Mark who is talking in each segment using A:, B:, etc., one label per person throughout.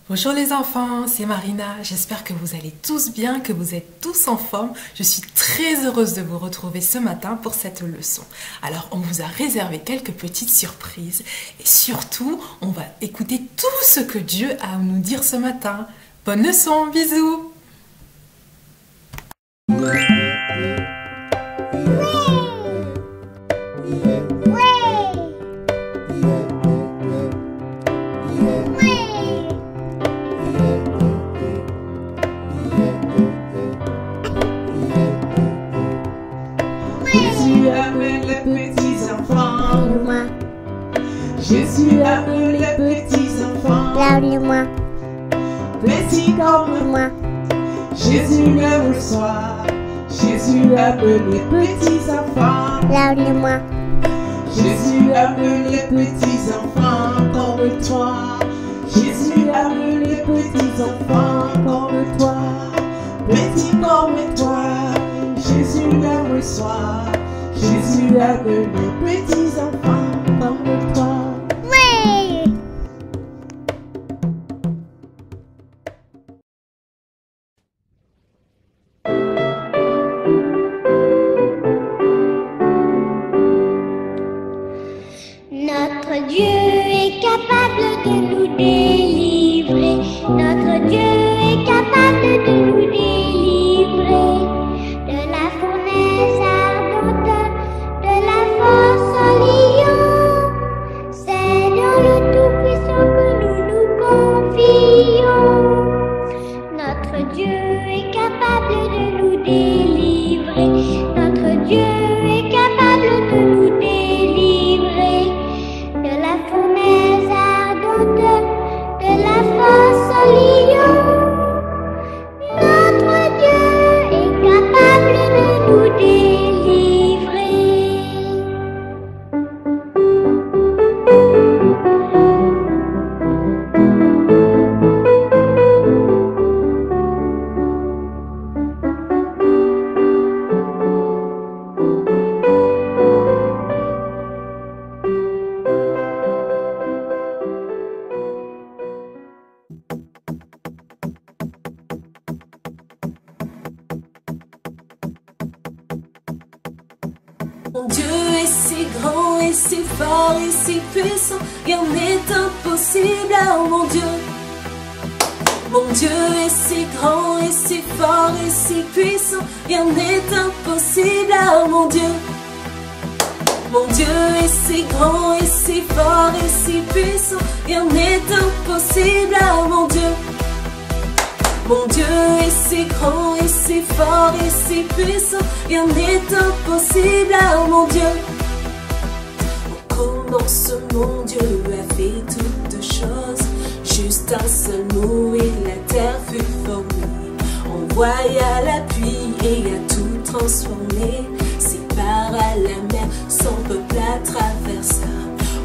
A: Bonjour les enfants, c'est Marina. J'espère que vous allez tous bien, que vous êtes tous en forme. Je suis très heureuse de vous retrouver ce matin pour cette leçon. Alors, on vous a réservé quelques petites surprises et surtout, on va écouter tout ce que Dieu a à nous dire ce matin. Bonne leçon, bisous!
B: Jésus appelle les petits enfants. Jésus appelle les petits enfants.
C: Lave-le-moi,
B: Petits comme
C: moi,
B: Jésus le reçoit. Jésus appelle les petits enfants.
C: lave-le-moi,
B: Jésus appelle les petits enfants comme toi. Jésus appelle les petits enfants comme toi. Petits comme toi. Jésus le reçoit. Jésus appelle les petits enfants comme toi.
C: oui. Notre Dieu est capable de nous délivrer. Notre Dieu est capable de nous délivrer de la fournaise ardente, de la force au lion. C'est dans le Tout-Puissant que nous nous confions. Notre Dieu est capable de nous délivrer. Notre Dieu est capable de nous délivrer de la fournaise ardente, de la force au lion. Notre Dieu est capable de nous délivrer.
D: Mon Dieu est si grand et si fort et si puissant, rien n'est impossible à mon Dieu. Mon Dieu est si grand et si fort et si puissant, rien n'est impossible à mon Dieu. Mon Dieu est si grand et si fort et si puissant, rien n'est impossible à mon Dieu. Mon Dieu est si grand et si fort et si puissant, rien n'est impossible à mon Dieu. Au commencement, Dieu a fait toutes choses, juste un seul mot et la terre fut formée. Envoya la pluie et a tout transformé, sépara la mer, son peuple la traversa.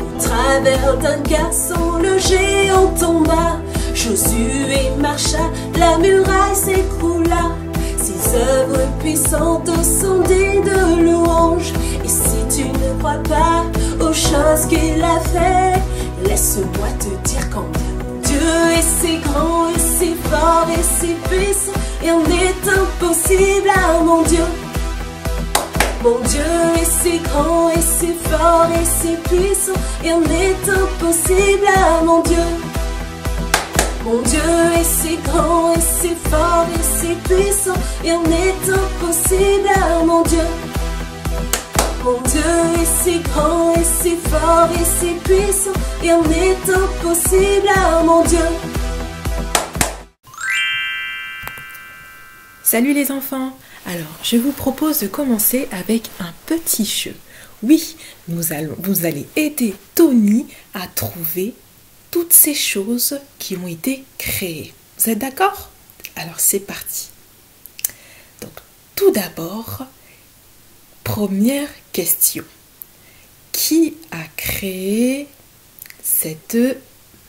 D: Au travers d'un garçon, le géant tomba. Josué marcha, la muraille s'écroula. Ses œuvres puissantes sont dignes de louange. Et si tu ne crois pas aux choses qu'il a fait, laisse-moi te dire combien Dieu est si grand et si fort et si puissant, rien n'est impossible à mon Dieu. Mon Dieu est si grand et si fort et si puissant, rien n'est impossible à mon Dieu. Mon Dieu est si grand et si fort et si puissant, rien n'est impossible à mon Dieu. Mon Dieu est si grand et si fort et si puissant, rien n'est impossible à mon Dieu.
A: Salut les enfants! Alors, je vous propose de commencer avec un petit jeu. Oui, vous allez aider Tony à trouver toutes ces choses qui ont été créées. Vous êtes d'accord? Alors, c'est parti. Donc, tout d'abord, première question. Qui a créé cette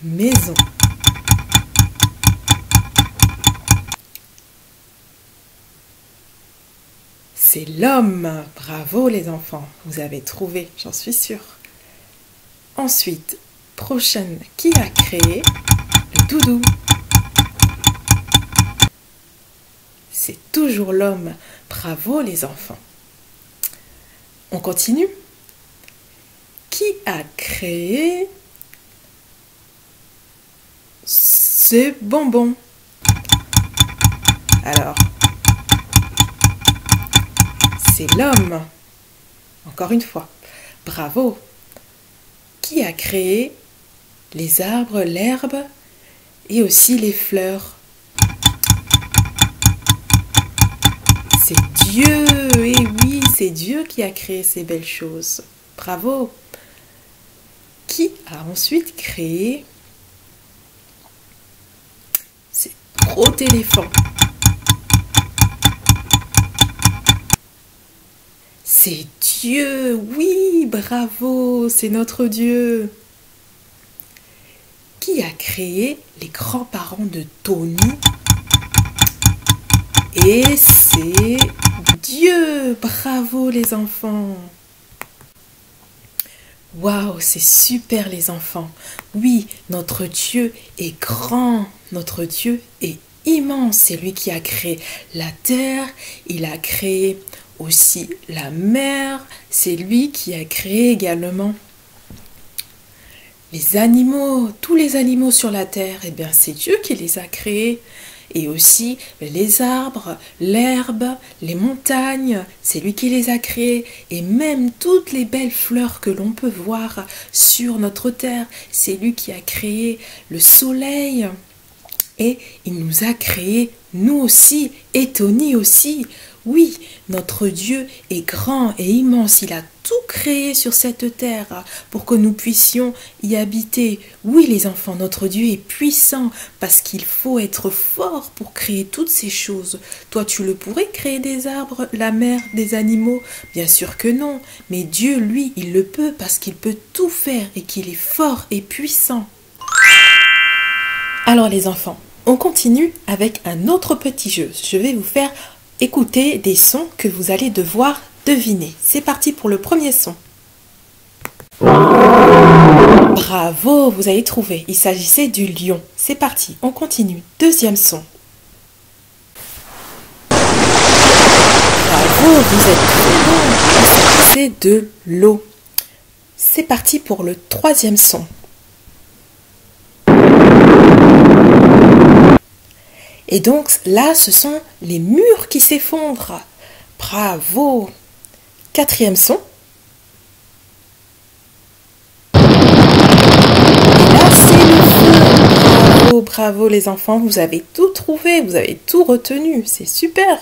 A: maison? C'est l'homme. Bravo les enfants, vous avez trouvé, j'en suis sûre. Ensuite, prochaine, qui a créé le doudou? c'est toujours l'homme. Bravo les enfants. On continue. Qui a créé ce bonbon? Alors, c'est l'homme. Encore une fois. Bravo. Qui a créé les arbres, l'herbe et aussi les fleurs? C'est Dieu. Et oui, c'est Dieu qui a créé ces belles choses. Bravo. Qui a ensuite créé ces gros éléphants? C'est Dieu, oui, bravo, c'est notre Dieu. Qui a créé les grands-parents de Tony? Et c'est Dieu, bravo les enfants. Waouh, c'est super les enfants. Oui, notre Dieu est grand, notre Dieu est immense. C'est lui qui a créé la terre, il a créé aussi la mer, c'est lui qui a créé également les animaux, tous les animaux sur la terre, eh bien c'est Dieu qui les a créés. Et aussi les arbres, l'herbe, les montagnes, c'est lui qui les a créés. Et même toutes les belles fleurs que l'on peut voir sur notre terre, c'est lui qui a créé le soleil. Et il nous a créés, nous aussi, et Tony aussi. Oui, notre Dieu est grand et immense. Il a tout créé sur cette terre pour que nous puissions y habiter. Oui, les enfants, notre Dieu est puissant parce qu'il faut être fort pour créer toutes ces choses. Toi, tu le pourrais créer des arbres, la mer, des animaux? Bien sûr que non. Mais Dieu, lui, il le peut parce qu'il peut tout faire et qu'il est fort et puissant. Alors les enfants, on continue avec un autre petit jeu. Je vais vous faire écoutez des sons que vous allez devoir deviner. C'est parti pour le premier son. Bravo, vous avez trouvé. Il s'agissait du lion. C'est parti, on continue. Deuxième son. Bravo, vous êtes très bon. Il s'agissait de l'eau. C'est parti pour le troisième son. Et donc là, ce sont les murs qui s'effondrent. Bravo. Quatrième son. Et là, c'est le feu. Bravo, bravo les enfants, vous avez tout trouvé, vous avez tout retenu. C'est super.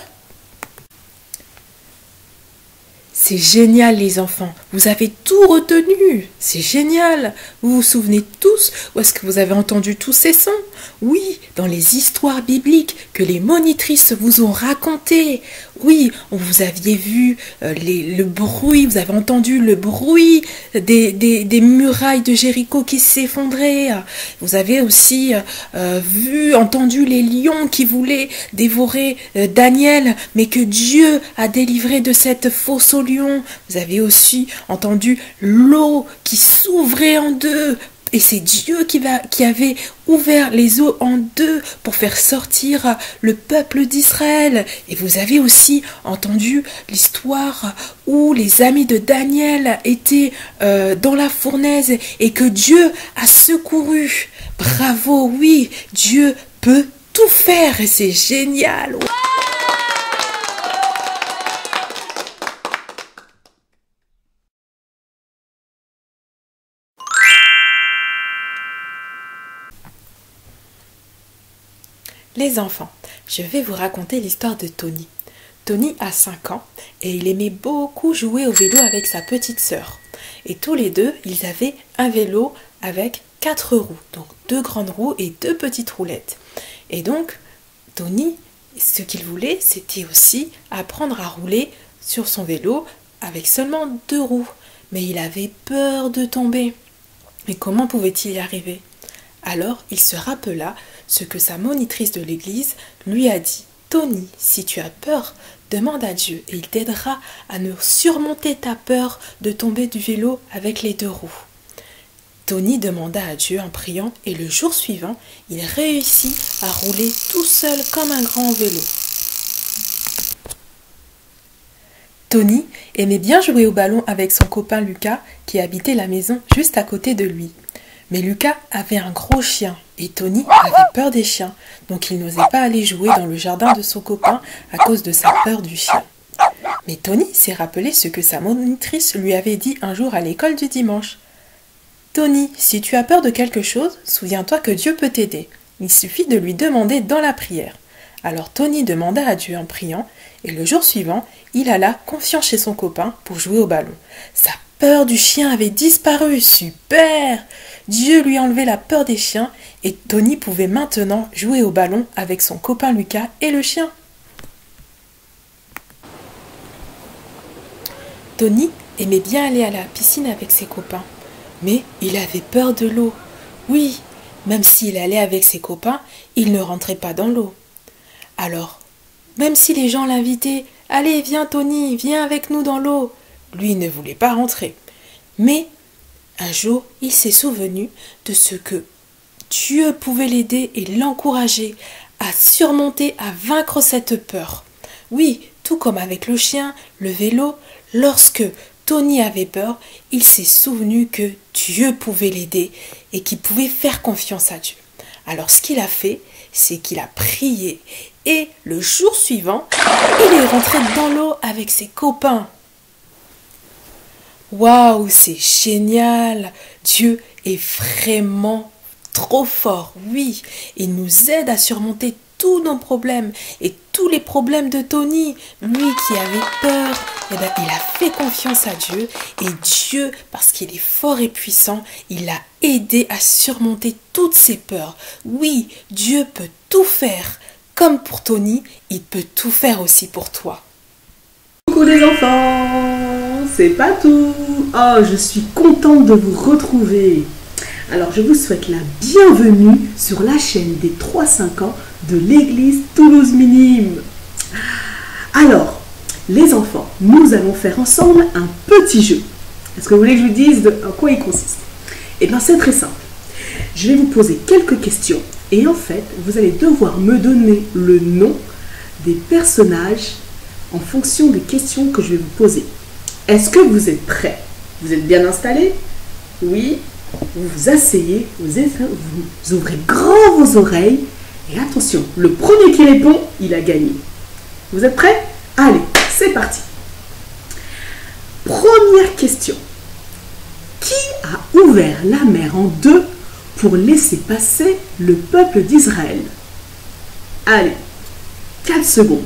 A: C'est génial les enfants, vous avez tout retenu, c'est génial. Vous vous souvenez tous où est-ce que vous avez entendu tous ces sons? Oui, dans les histoires bibliques que les monitrices vous ont racontées. Oui, vous aviez vu le bruit, vous avez entendu le bruit des murailles de Jéricho qui s'effondraient. Vous avez aussi entendu les lions qui voulaient dévorer Daniel, mais que Dieu a délivré de cette fosse aux lions. Vous avez aussi entendu l'eau qui s'ouvrait en deux. Et c'est Dieu qui avait ouvert les eaux en deux pour faire sortir le peuple d'Israël. Et vous avez aussi entendu l'histoire où les amis de Daniel étaient dans la fournaise et que Dieu a secouru. Bravo, oui, Dieu peut tout faire et c'est génial. Les enfants, je vais vous raconter l'histoire de Tony. Tony a 5 ans et il aimait beaucoup jouer au vélo avec sa petite sœur. Et tous les deux, ils avaient un vélo avec 4 roues, donc 2 grandes roues et 2 petites roulettes. Et donc, Tony, ce qu'il voulait, c'était aussi apprendre à rouler sur son vélo avec seulement 2 roues. Mais il avait peur de tomber. Mais comment pouvait-il y arriver? Alors, il se rappela ce que sa monitrice de l'église lui a dit. Tony, si tu as peur, demande à Dieu et il t'aidera à ne surmonter ta peur de tomber du vélo avec les 2 roues. Tony demanda à Dieu en priant et le jour suivant, il réussit à rouler tout seul comme un grand vélo. Tony aimait bien jouer au ballon avec son copain Lucas qui habitait la maison juste à côté de lui. Mais Lucas avait un gros chien et Tony avait peur des chiens, donc il n'osait pas aller jouer dans le jardin de son copain à cause de sa peur du chien. Mais Tony s'est rappelé ce que sa monitrice lui avait dit un jour à l'école du dimanche. « Tony, si tu as peur de quelque chose, souviens-toi que Dieu peut t'aider. Il suffit de lui demander dans la prière. » Alors Tony demanda à Dieu en priant, et le jour suivant, il alla confiant chez son copain pour jouer au ballon. Sa peur du chien avait disparu, super! Dieu lui a enlevé la peur des chiens, et Tony pouvait maintenant jouer au ballon avec son copain Lucas et le chien. Tony aimait bien aller à la piscine avec ses copains, mais il avait peur de l'eau. Oui, même s'il allait avec ses copains, il ne rentrait pas dans l'eau. Alors, même si les gens l'invitaient, « Allez, viens Tony, viens avec nous dans l'eau », lui ne voulait pas rentrer. Mais un jour, il s'est souvenu de ce que Dieu pouvait l'aider et l'encourager à surmonter, à vaincre cette peur. Oui, tout comme avec le chien, le vélo, lorsque Tony avait peur, il s'est souvenu que Dieu pouvait l'aider et qu'il pouvait faire confiance à Dieu. Alors ce qu'il a fait, c'est qu'il a prié et le jour suivant, il est rentré dans l'eau avec ses copains. Waouh, c'est génial! Dieu est vraiment trop fort, oui. Il nous aide à surmonter tous nos problèmes et tous les problèmes de Tony. Lui qui avait peur, il a fait confiance à Dieu et Dieu, parce qu'il est fort et puissant, il l'a aidé à surmonter toutes ses peurs. Oui, Dieu peut tout faire. Comme pour Tony, il peut tout faire aussi pour toi.
B: Coucou les enfants, c'est Patou. Oh, je suis contente de vous retrouver. Alors, je vous souhaite la bienvenue sur la chaîne des 3-5 ans de l'église Toulouse-Minime. Alors, les enfants, nous allons faire ensemble un petit jeu. Est-ce que vous voulez que je vous dise en quoi il consiste? Eh bien, c'est très simple. Je vais vous poser quelques questions et en fait, vous allez devoir me donner le nom des personnages en fonction des questions que je vais vous poser. Est-ce que vous êtes prêts? Vous êtes bien installés? Oui? Vous vous asseyez, vous ouvrez grand vos oreilles et attention, le premier qui répond, il a gagné. Vous êtes prêts? Allez, c'est parti. Première question. Qui a ouvert la mer en deux pour laisser passer le peuple d'Israël? Allez, 4 secondes.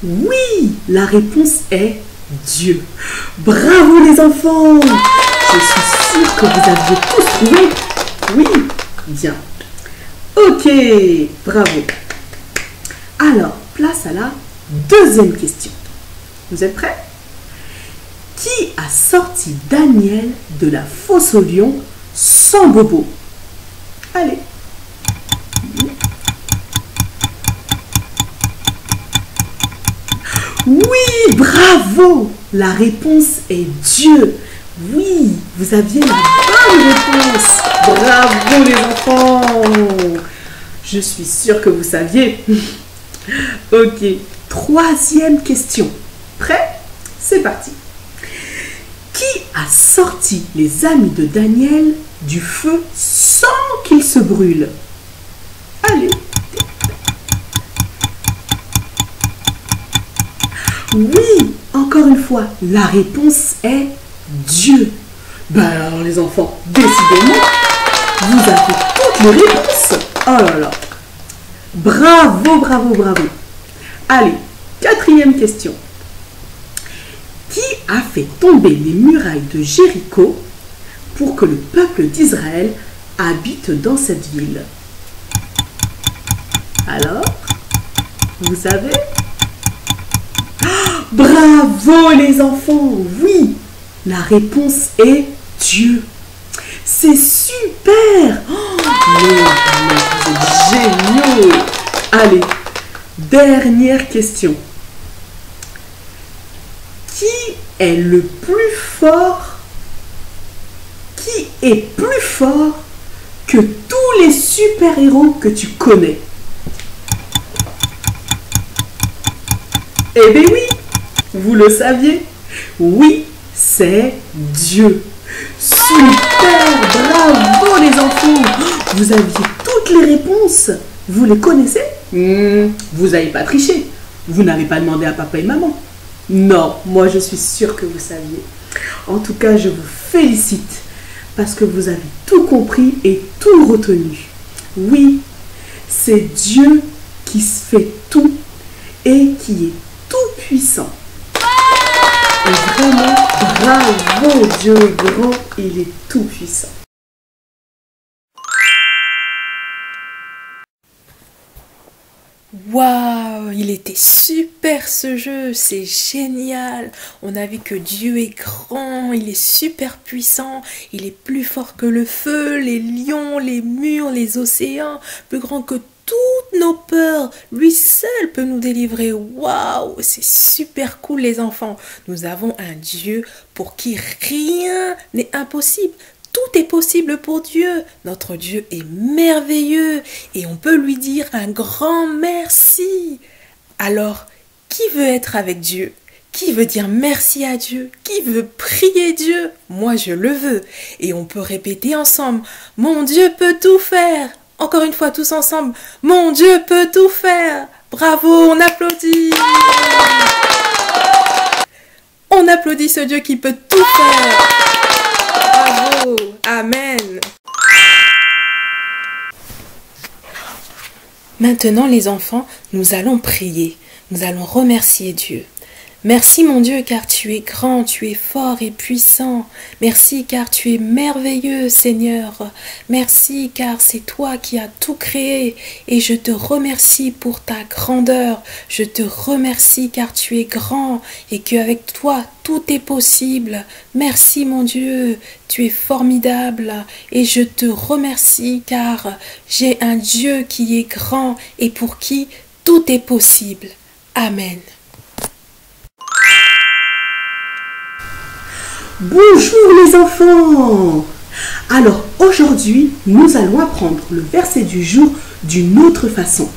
B: Oui, la réponse est Dieu. Bravo les enfants! Je suis sûre que vous aviez tous trouvé. Oui, bien. Ok, bravo. Alors, place à la deuxième question. Vous êtes prêts? Qui a sorti Daniel de la fosse au lion sans bobo? Allez. Oui, bravo! La réponse est Dieu. Oui, vous aviez la bonne réponse. Bravo les enfants! Je suis sûre que vous saviez. Ok, troisième question. Prêt? C'est parti. Qui a sorti les amis de Daniel du feu sans qu'ils se brûlent? Allez. Oui, encore une fois, la réponse est Dieu. Ben alors les enfants, décidément, vous avez toutes les réponses. Oh là là. Bravo, bravo, bravo. Allez, quatrième question. Qui a fait tomber les murailles de Jéricho pour que le peuple d'Israël habite dans cette ville? Alors, vous savez? Bravo les enfants! Oui, la réponse est Dieu. C'est super! Mais vous êtes géniaux! Allez, dernière question. Qui est le plus fort? Qui est plus fort que tous les super-héros que tu connais? Eh bien oui, vous le saviez. Oui, c'est Dieu. Super, bravo les enfants. Vous aviez toutes les réponses. Vous les connaissez? Vous n'avez pas triché. Vous n'avez pas demandé à papa et maman. Non, moi je suis sûre que vous saviez. En tout cas, je vous félicite parce que vous avez tout compris et tout retenu. Oui, c'est Dieu qui fait tout et qui est tout puissant. Et vraiment, bravo, Dieu est grand, il est tout puissant.
A: Waouh, il était super ce jeu, c'est génial. On a vu que Dieu est grand, il est super puissant, il est plus fort que le feu, les lions, les murs, les océans, plus grand que toutes nos peurs. Lui seul peut nous délivrer. Waouh, c'est super cool les enfants. Nous avons un Dieu pour qui rien n'est impossible. Tout est possible pour Dieu. Notre Dieu est merveilleux et on peut lui dire un grand merci. Alors, qui veut être avec Dieu? Qui veut dire merci à Dieu? Qui veut prier Dieu? Moi, je le veux. Et on peut répéter ensemble, mon Dieu peut tout faire. Encore une fois, tous ensemble, mon Dieu peut tout faire. Bravo, on applaudit. On applaudit ce Dieu qui peut tout faire. Bravo, amen. Maintenant les enfants, nous allons prier, nous allons remercier Dieu. Merci mon Dieu car tu es grand, tu es fort et puissant. Merci car tu es merveilleux Seigneur. Merci car c'est toi qui as tout créé et je te remercie pour ta grandeur. Je te remercie car tu es grand et qu'avec toi tout est possible. Merci mon Dieu, tu es formidable et je te remercie car j'ai un Dieu qui est grand et pour qui tout est possible. Amen.
B: Bonjour les enfants. Alors aujourd'hui, nous allons apprendre le verset du jour d'une autre façon.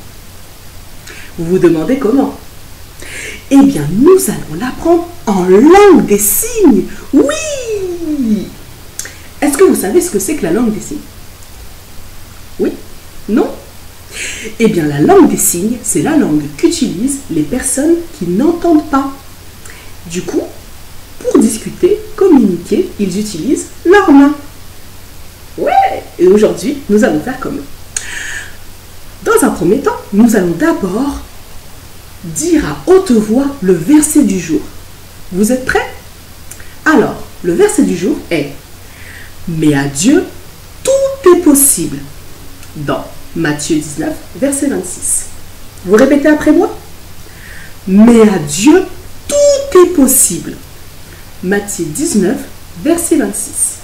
B: Vous vous demandez comment? Eh bien, nous allons l'apprendre en langue des signes. Oui! Est-ce que vous savez ce que c'est que la langue des signes? Oui? Non? Eh bien, la langue des signes, c'est la langue qu'utilisent les personnes qui n'entendent pas. Du coup, pour discuter, communiquer, ils utilisent leurs mains. Ouais! Et aujourd'hui, nous allons faire comme eux. Dans un premier temps, nous allons d'abord dire à haute voix le verset du jour. Vous êtes prêts? Alors, le verset du jour est « Mais à Dieu, tout est possible » dans Matthieu 19, verset 26. Vous répétez après moi? « Mais à Dieu, tout est possible » Matthieu 19, verset 26.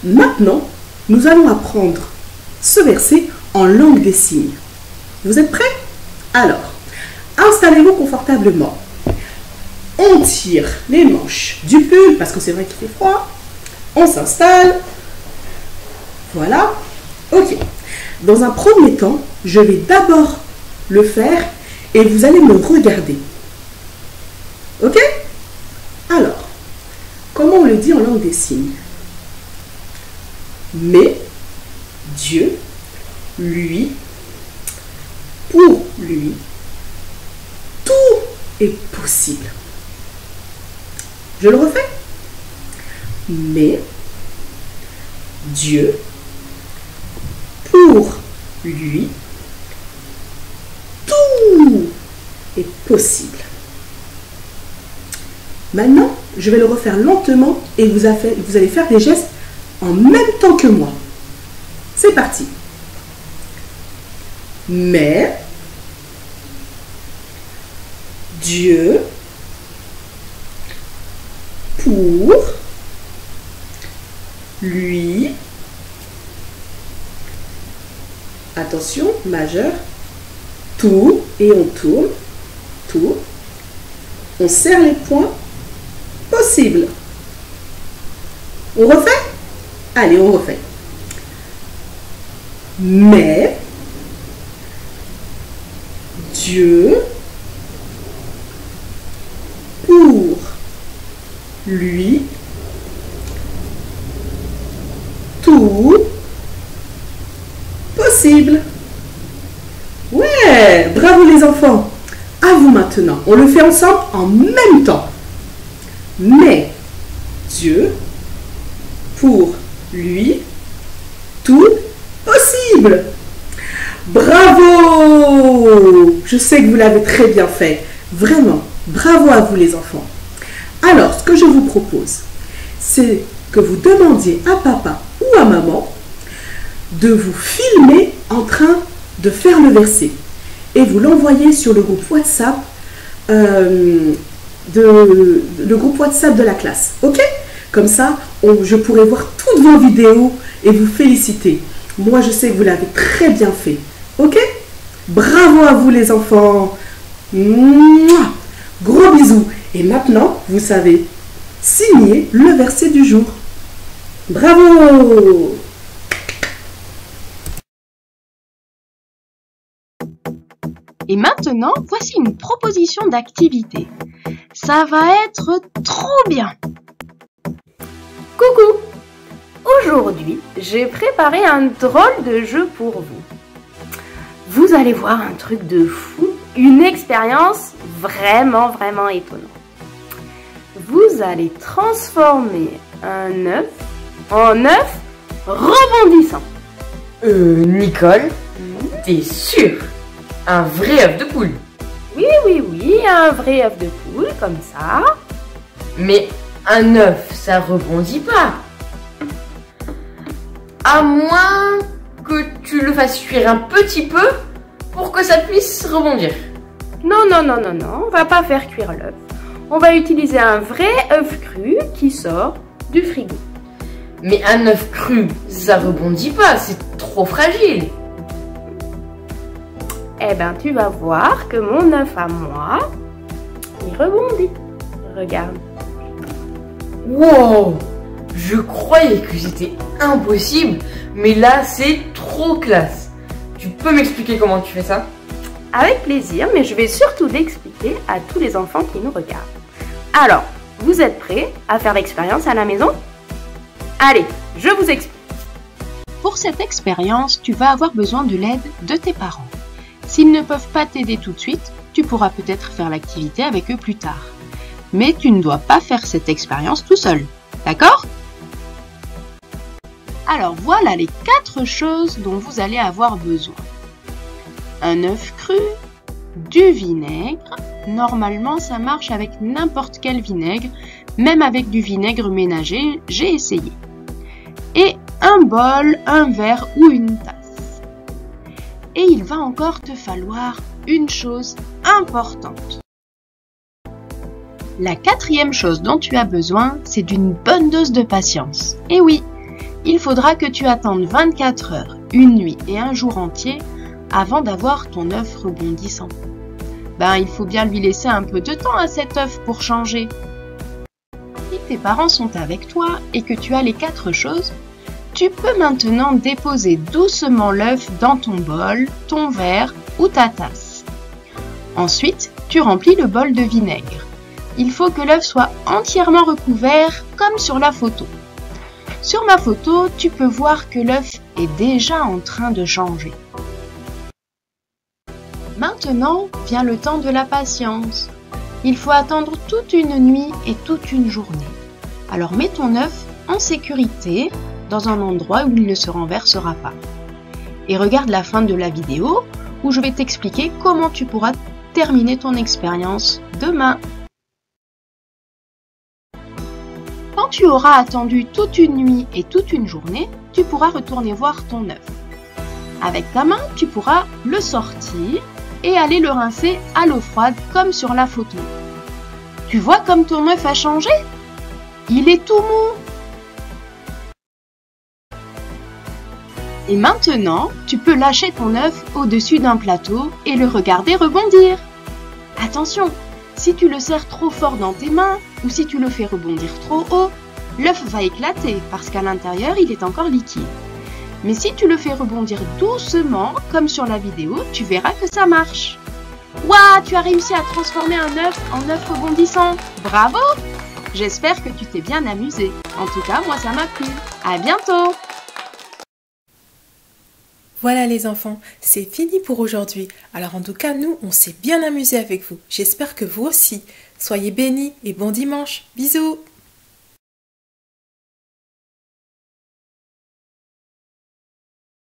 B: Maintenant, nous allons apprendre ce verset en langue des signes. Vous êtes prêts? Alors, installez-vous confortablement. On tire les manches du pull parce que c'est vrai qu'il fait froid. On s'installe. Voilà. Ok. Dans un premier temps, je vais d'abord le faire et vous allez me regarder. Ok? Alors, comment on le dit en langue des signes? Mais Dieu, lui, pour lui, tout est possible. Je le refais. Mais Dieu, pour lui, tout est possible. Maintenant, je vais le refaire lentement et vous allez faire des gestes en même temps que moi. C'est parti. Mais Dieu, pour lui, attention, majeur, tout, et on tourne, tout, on serre les poings, possible. On refait? Allez, on refait. Mais Dieu, pour lui, tout possible. Ouais, bravo les enfants. À vous maintenant. On le fait ensemble en même temps. Mais Dieu, pour lui, tout possible. Bravo! Je sais que vous l'avez très bien fait. Vraiment, bravo à vous les enfants. Alors, ce que je vous propose, c'est que vous demandiez à papa ou à maman de vous filmer en train de faire le verset. Et vous l'envoyez sur le groupe WhatsApp le groupe WhatsApp de la classe. Ok? Comme ça, je pourrai voir toutes vos vidéos et vous féliciter. Moi, je sais que vous l'avez très bien fait. Ok? Bravo à vous les enfants. Mouah. Gros bisous. Et maintenant, vous savez signer le verset du jour. Bravo!
E: Et maintenant, voici une proposition d'activité. Ça va être trop bien!
F: Coucou! Aujourd'hui, j'ai préparé un drôle de jeu pour vous. Vous allez voir un truc de fou, une expérience vraiment étonnante. Vous allez transformer un œuf en œuf rebondissant.
G: Nicole, t'es sûre? Un vrai œuf de poule?
F: Oui, un vrai œuf de poule, comme ça.
G: Mais un œuf, ça rebondit pas. À moins que tu le fasses cuire un petit peu pour que ça puisse rebondir.
F: Non, on va pas faire cuire l'œuf. On va utiliser un vrai œuf cru qui sort du frigo.
G: Mais un œuf cru, ça rebondit pas, c'est trop fragile.
F: Eh ben, tu vas voir que mon œuf à moi, il rebondit. Regarde.
G: Wow! Je croyais que c'était impossible, mais là, c'est trop classe. Tu peux m'expliquer comment tu fais ça?
F: Avec plaisir, mais je vais surtout l'expliquer à tous les enfants qui nous regardent. Alors, vous êtes prêts à faire l'expérience à la maison? Allez, je vous explique.
E: Pour cette expérience, tu vas avoir besoin de l'aide de tes parents. S'ils ne peuvent pas t'aider tout de suite, tu pourras peut-être faire l'activité avec eux plus tard. Mais tu ne dois pas faire cette expérience tout seul, d'accord? Alors voilà les 4 choses dont vous allez avoir besoin. Un œuf cru, du vinaigre, normalement ça marche avec n'importe quel vinaigre, même avec du vinaigre ménager, j'ai essayé. Et un bol, un verre ou une tasse. Et il va encore te falloir une chose importante. La 4e chose dont tu as besoin, c'est d'une bonne dose de patience. Et oui, il faudra que tu attendes 24 heures, une nuit et un jour entier avant d'avoir ton œuf rebondissant. Il faut bien lui laisser un peu de temps à cet œuf pour changer. Si tes parents sont avec toi et que tu as les 4 choses, tu peux maintenant déposer doucement l'œuf dans ton bol, ton verre ou ta tasse. Ensuite, tu remplis le bol de vinaigre. Il faut que l'œuf soit entièrement recouvert comme sur la photo. Sur ma photo, tu peux voir que l'œuf est déjà en train de changer. Maintenant vient le temps de la patience. Il faut attendre toute une nuit et toute une journée. Alors mets ton œuf en sécurité dans un endroit où il ne se renversera pas. Et regarde la fin de la vidéo où je vais t'expliquer comment tu pourras terminer ton expérience demain. Quand tu auras attendu toute une nuit et toute une journée, tu pourras retourner voir ton œuf. Avec ta main, tu pourras le sortir et aller le rincer à l'eau froide comme sur la photo. Tu vois comme ton œuf a changé? Il est tout mou. Et maintenant, tu peux lâcher ton œuf au-dessus d'un plateau et le regarder rebondir. Attention, si tu le serres trop fort dans tes mains ou si tu le fais rebondir trop haut, l'œuf va éclater parce qu'à l'intérieur, il est encore liquide. Mais si tu le fais rebondir doucement, comme sur la vidéo, tu verras que ça marche. Waouh, tu as réussi à transformer un œuf en œuf rebondissant. Bravo! J'espère que tu t'es bien amusé. En tout cas, moi ça m'a plu. À bientôt!
A: Voilà les enfants, c'est fini pour aujourd'hui. Alors en tout cas, nous, on s'est bien amusé avec vous. J'espère que vous aussi. Soyez bénis et bon dimanche. Bisous!